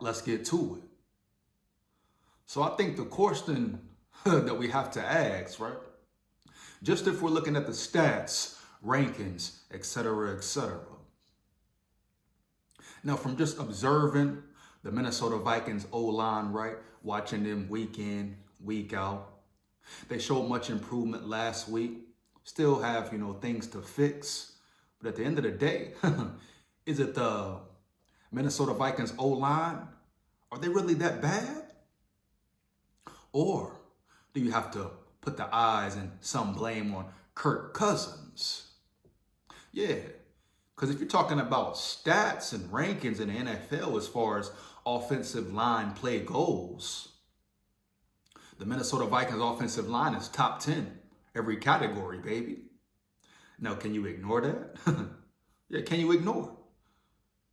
let's get to it. So I think the question that we have to ask, right? Just if we're looking at the stats, rankings, etc. Now, from just observing the Minnesota Vikings O-Line, right? Watching them week in, week out. They showed much improvement last week. Still have, things to fix. But at the end of the day, is it the Minnesota Vikings O-Line? Are they really that bad? Or do you have to put the eyes and some blame on Kirk Cousins? Yeah, because if you're talking about stats and rankings in the NFL as far as offensive line play goes, the Minnesota Vikings offensive line is top 10 every category, baby. Now, can you ignore that? Yeah, can you ignore?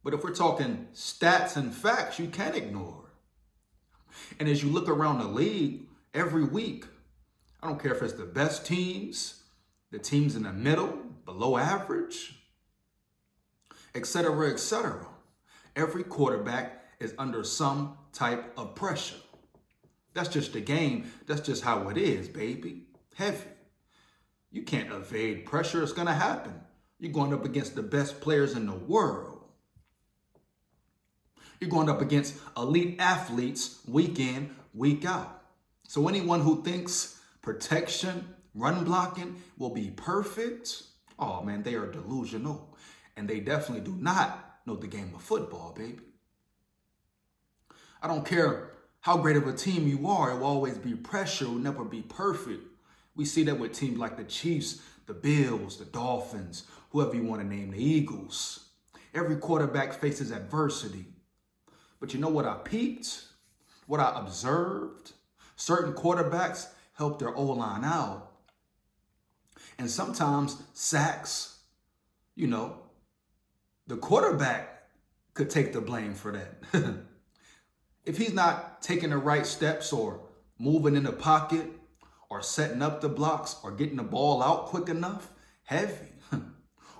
But if we're talking stats and facts, you can't ignore. And as you look around the league every week, I don't care if it's the best teams, the teams in the middle, below average, etc. Every quarterback is under some type of pressure. That's just the game. That's just how it is, baby. Heavy. You can't evade pressure. It's going to happen. You're going up against the best players in the world. You're going up against elite athletes week in, week out. So anyone who thinks protection, run blocking will be perfect, oh man, they are delusional. And they definitely do not know the game of football, baby. I don't care how great of a team you are, it will always be pressure, it will never be perfect. We see that with teams like the Chiefs, the Bills, the Dolphins, whoever you want to name, the Eagles. Every quarterback faces adversity. But you know what I peeped? What I observed? Certain quarterbacks help their O-line out. And sometimes sacks, the quarterback could take the blame for that. If he's not taking the right steps or moving in the pocket or setting up the blocks or getting the ball out quick enough, heavy.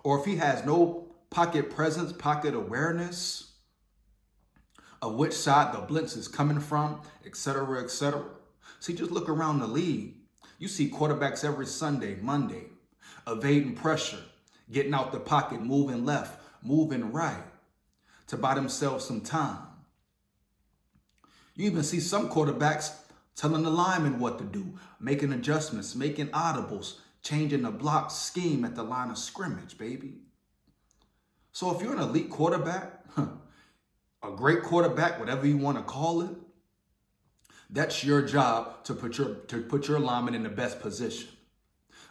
Or if he has no pocket presence, pocket awareness of which side the blitz is coming from, etc. See, just look around the league. You see quarterbacks every Sunday, Monday, evading pressure, getting out the pocket, moving left, moving right to buy themselves some time. You even see some quarterbacks telling the linemen what to do, making adjustments, making audibles, changing the block scheme at the line of scrimmage, baby. So if you're an elite quarterback, a great quarterback, whatever you want to call it, that's your job to put your lineman in the best position.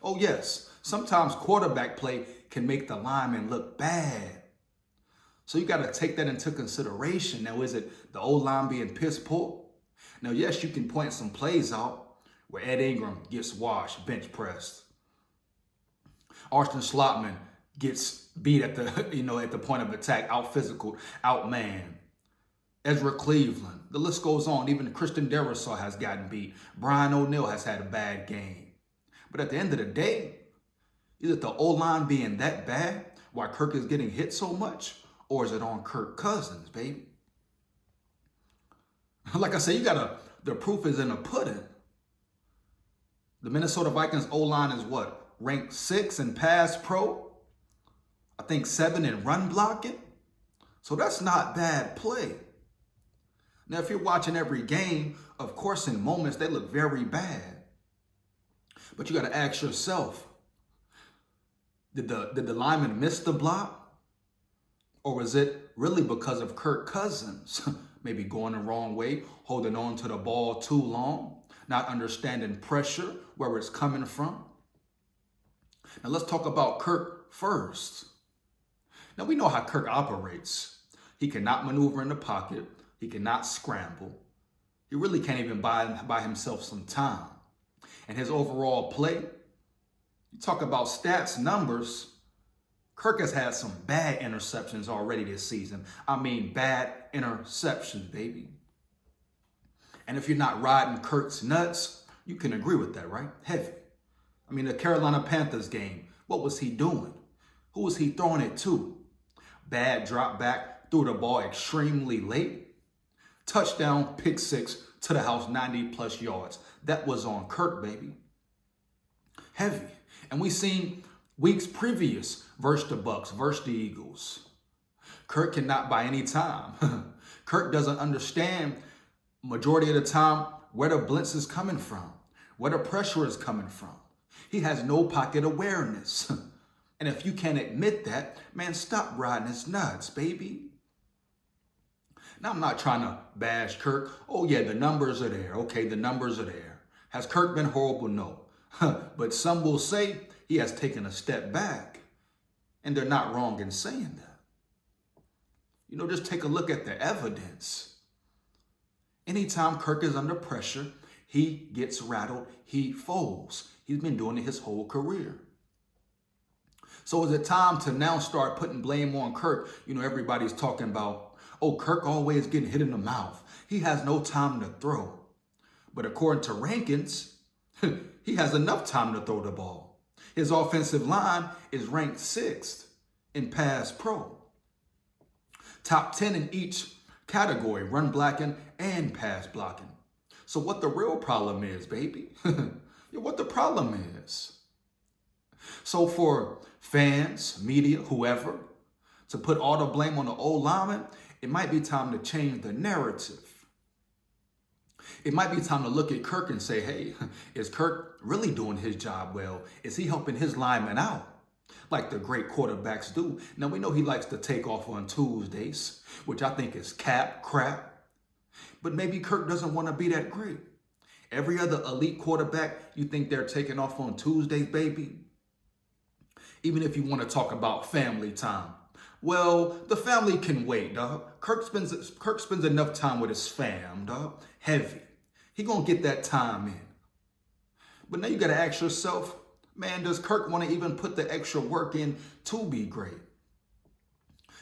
Oh yes, sometimes quarterback play can make the lineman look bad. So you got to take that into consideration. Now, is it the O-line being piss poor? Now, yes, you can point some plays out where Ed Ingram gets washed, bench pressed. Austin Schlottman gets beat at the, at the point of attack, out physical, out man. Ezra Cleveland, the list goes on. Even Christian Darrisaw has gotten beat. Brian O'Neill has had a bad game. But at the end of the day, is it the O-line being that bad why Kirk is getting hit so much? Or is it on Kirk Cousins, baby? Like I said, the proof is in the pudding. The Minnesota Vikings O-line is what? Ranked 6 in pass pro. I think 7 in run blocking. So that's not bad play. Now, if you're watching every game, of course, in moments, they look very bad. But you got to ask yourself, did the lineman miss the block? Or was it really because of Kirk Cousins? Maybe going the wrong way, holding on to the ball too long, not understanding pressure, where it's coming from. Now, let's talk about Kirk first. Now, we know how Kirk operates. He cannot maneuver in the pocket. He cannot scramble. He really can't even buy himself some time. And his overall play, you talk about stats, numbers, Kirk has had some bad interceptions already this season. I mean, bad interceptions, baby. And if you're not riding Kirk's nuts, you can agree with that, right? Heavy. I mean, the Carolina Panthers game, what was he doing? Who was he throwing it to? Bad drop back, threw the ball extremely late. Touchdown, pick six to the house, 90 plus yards. That was on Kirk, baby. Heavy. And we seen weeks previous versus the Bucks, versus the Eagles. Kirk cannot buy any time. Kirk doesn't understand majority of the time where the blitz is coming from, where the pressure is coming from. He has no pocket awareness. And if you can't admit that, man, stop riding his nuts, baby. Now, I'm not trying to bash Kirk. Oh, yeah, the numbers are there. Okay, the numbers are there. Has Kirk been horrible? No. But some will say he has taken a step back. And they're not wrong in saying that. You know, just take a look at the evidence. Anytime Kirk is under pressure, he gets rattled, he folds. He's been doing it his whole career. So is it time to now start putting blame on Kirk? You know, everybody's talking about, oh, Kirk always getting hit in the mouth. He has no time to throw. But according to rankings, he has enough time to throw the ball. His offensive line is ranked 6th in pass pro. Top 10 in each category, run blocking and pass blocking. So what the real problem is, baby? What the problem is. So for fans, media, whoever, to put all the blame on the O-lineman, it might be time to change the narrative. It might be time to look at Kirk and say, hey, is Kirk really doing his job well? Is he helping his linemen out like the great quarterbacks do? Now, we know he likes to take off on Tuesdays, which I think is crap. But maybe Kirk doesn't want to be that great. Every other elite quarterback, you think they're taking off on Tuesdays, baby? Even if you want to talk about family time. Well, the family can wait, dog. Kirk spends enough time with his fam, dog. Heavy. He gonna get that time in. But now you gotta ask yourself, man, does Kirk want to even put the extra work in to be great?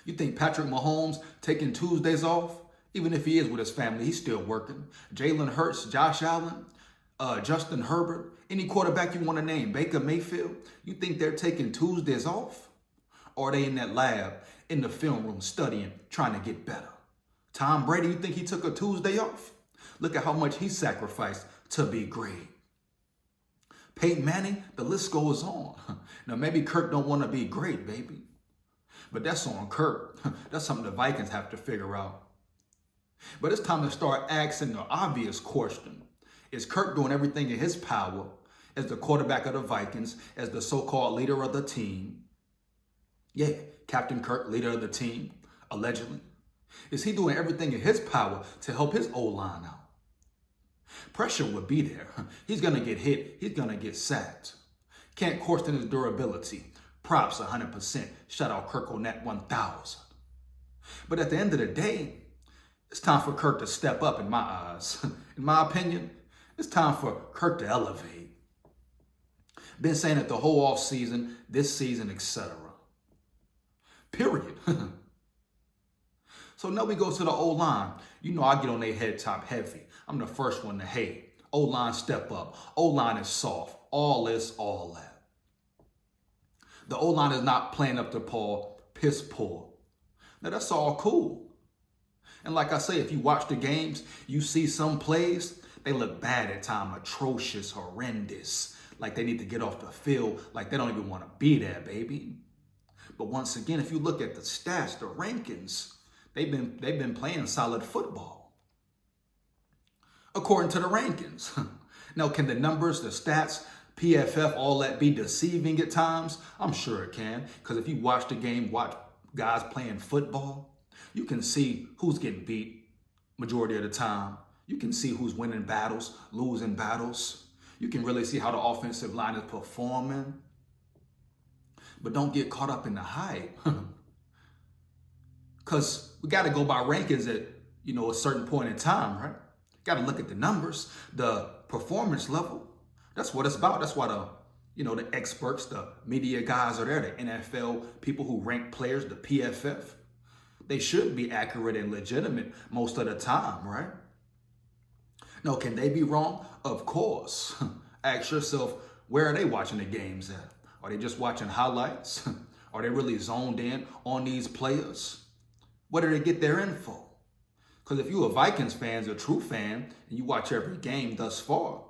You think Patrick Mahomes taking Tuesdays off? Even if he is with his family, he's still working. Jalen Hurts, Josh Allen, Justin Herbert, any quarterback you want to name, Baker Mayfield, you think they're taking Tuesdays off? Or are they in that lab, in the film room, studying, trying to get better? Tom Brady, you think he took a Tuesday off? Look at how much he sacrificed to be great. Peyton Manning, the list goes on. Now, maybe Kirk don't want to be great, baby. But that's on Kirk. That's something the Vikings have to figure out. But it's time to start asking the obvious question. Is Kirk doing everything in his power as the quarterback of the Vikings, as the so-called leader of the team? Yeah, Captain Kirk, leader of the team, allegedly. Is he doing everything in his power to help his O-line out? Pressure would be there. He's going to get hit. He's going to get sacked. Can't question his durability. Props 100%. Shout out Kirk on that 1,000. But at the end of the day, it's time for Kirk to step up in my eyes. In my opinion, it's time for Kirk to elevate. Been saying it the whole offseason, this season, etc. Period. So now we go to the O-line. You know I get on their head top heavy. I'm the first one to hate. O-line step up. O-line is soft. All this, all that. The O-line is not playing up to par, piss poor. Now that's all cool. And like I say, if you watch the games, you see some plays, they look bad at times, atrocious, horrendous. Like they need to get off the field, like they don't even want to be there, baby. But once again, if you look at the stats, the rankings, they've been playing solid football. According to the rankings. Now, can the numbers, the stats, PFF, all that be deceiving at times? I'm sure it can. Because if you watch the game, watch guys playing football, you can see who's getting beat majority of the time. You can see who's winning battles, losing battles. You can really see how the offensive line is performing. But don't get caught up in the hype. Because we got to go by rankings at, a certain point in time, right? Got to look at the numbers, the performance level. That's what it's about. That's why the experts, the media guys are there, the NFL people who rank players, the PFF. They should be accurate and legitimate most of the time, right? Now, can they be wrong? Of course. Ask yourself, where are they watching the games at? Are they just watching highlights? Are they really zoned in on these players? Where do they get their info? Because if you're a Vikings fan, a true fan, and you watch every game thus far,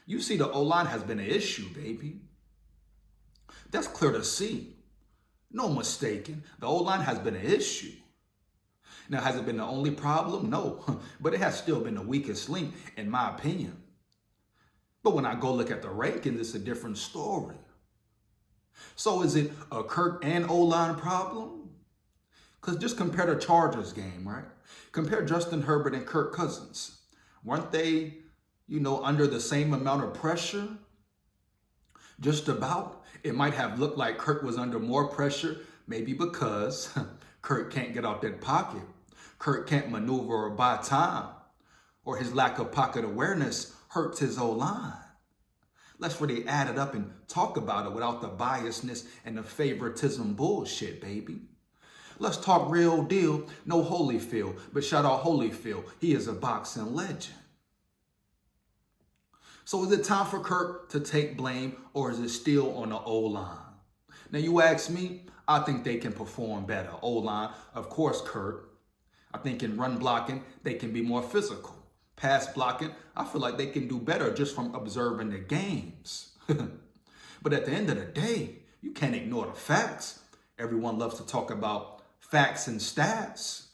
you see the O-line has been an issue, baby. That's clear to see. No mistaking. The O-line has been an issue. Now, has it been the only problem? No, but it has still been the weakest link, in my opinion. But when I go look at the rankings, it's a different story. So is it a Kirk and O-line problem? Because just compare the Chargers game, right? Compare Justin Herbert and Kirk Cousins. Weren't they, under the same amount of pressure? Just about. It might have looked like Kirk was under more pressure, maybe because Kirk can't get out that pocket. Kirk can't maneuver or buy time, or his lack of pocket awareness hurts his O-line. Let's really add it up and talk about it without the biasness and the favoritism bullshit, baby. Let's talk real deal, no Holyfield, but shout out Holyfield. He is a boxing legend. So is it time for Kirk to take blame, or is it still on the O-line? Now you ask me, I think they can perform better. O-line, of course, Kirk. I think in run blocking, they can be more physical. Pass blocking, I feel like they can do better just from observing the games. But at the end of the day, you can't ignore the facts. Everyone loves to talk about facts and stats.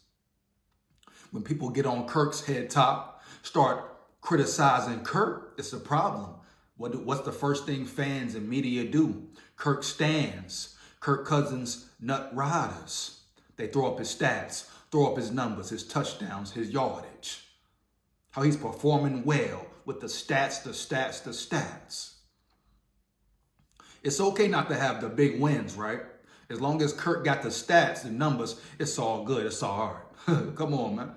When people get on Kirk's head top, start criticizing Kirk, it's a problem. What's the first thing fans and media do? Kirk stands. Kirk Cousins nut riders. They throw up his stats, throw up his numbers, his touchdowns, his yardage. How he's performing well with the stats. It's okay not to have the big wins, right? As long as Kirk got the stats, the numbers, it's all good. It's all right. Come on, man.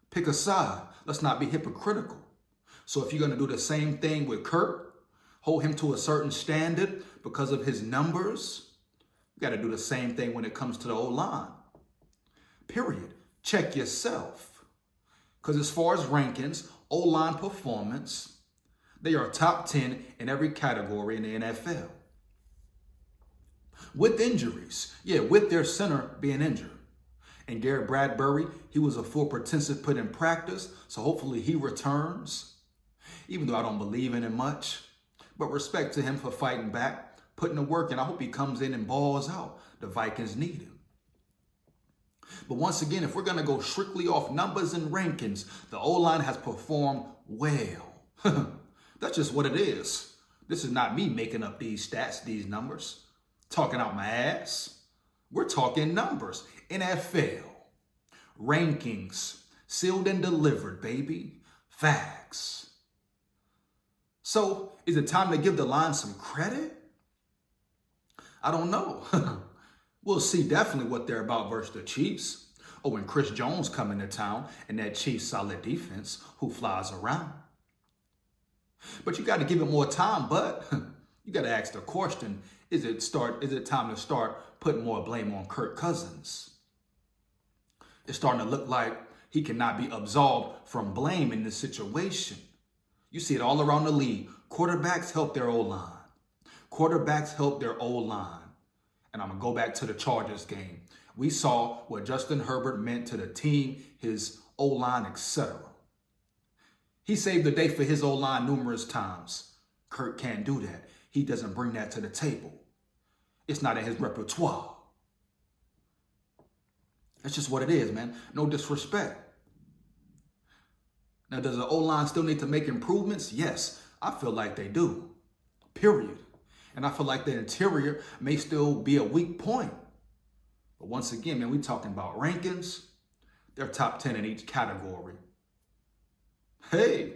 Pick a side. Let's not be hypocritical. So if you're going to do the same thing with Kirk, hold him to a certain standard because of his numbers, you got to do the same thing when it comes to the O-line. Period. Check yourself. Because as far as rankings, O-line performance, they are top 10 in every category in the NFL. With injuries. Yeah, with their center being injured. And Garrett Bradbury, he was a full participant put in practice, so hopefully he returns. Even though I don't believe in him much. But respect to him for fighting back, putting the work in. I hope he comes in and balls out. The Vikings need him. But once again, if we're going to go strictly off numbers and rankings, the O-line has performed well. That's just what it is. This is not me making up these stats, these numbers, talking out my ass. We're talking numbers. NFL, rankings, sealed and delivered, baby. Facts. So is it time to give the line some credit? I don't know. We'll see definitely what they're about versus the Chiefs. Oh, and Chris Jones coming to town and that Chiefs solid defense who flies around. But you got to give it more time, but you got to ask the question, is it time to start putting more blame on Kirk Cousins? It's starting to look like he cannot be absolved from blame in this situation. You see it all around the league. Quarterbacks help their O-line. Quarterbacks help their O-line. And I'm going to go back to the Chargers game. We saw what Justin Herbert meant to the team, his O-line, etc. He saved the day for his O-line numerous times. Kirk can't do that. He doesn't bring that to the table. It's not in his repertoire. That's just what it is, man. No disrespect. Now, does the O-line still need to make improvements? Yes, I feel like they do. Period. And I feel like the interior may still be a weak point. But once again, man, we're talking about rankings. They're top 10 in each category. Hey,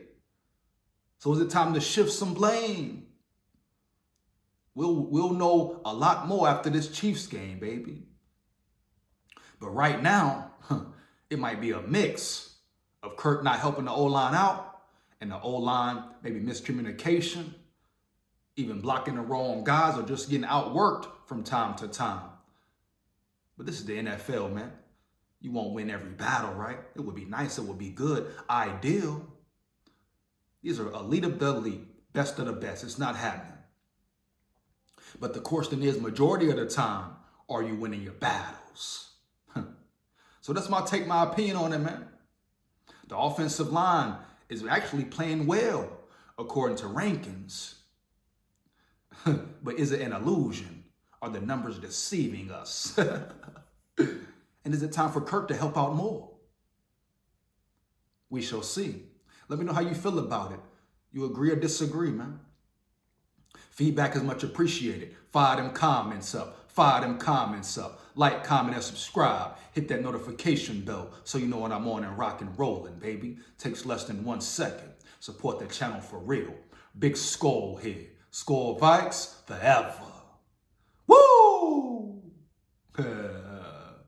so is it time to shift some blame? We'll know a lot more after this Chiefs game, baby. But right now, it might be a mix of Kirk not helping the O-line out and the O-line maybe miscommunication, even blocking the wrong guys or just getting outworked from time to time. But this is the NFL, man. You won't win every battle, right? It would be nice. It would be good. Ideal. These are elite of the elite, best of the best. It's not happening. But the question is, majority of the time, are you winning your battles? So that's my opinion on it, man. The offensive line is actually playing well according to rankings. But is it an illusion? Are the numbers deceiving us? And is it time for Kirk to help out more? We shall see. Let me know how you feel about it. You agree or disagree, man? Feedback is much appreciated. Fire them comments up. Fire them comments up. Like, comment, and subscribe. Hit that notification bell so you know when I'm on and rock and rolling, baby. Takes less than 1 second. Support the channel for real. Big SKOL here. SKOL Vikes forever.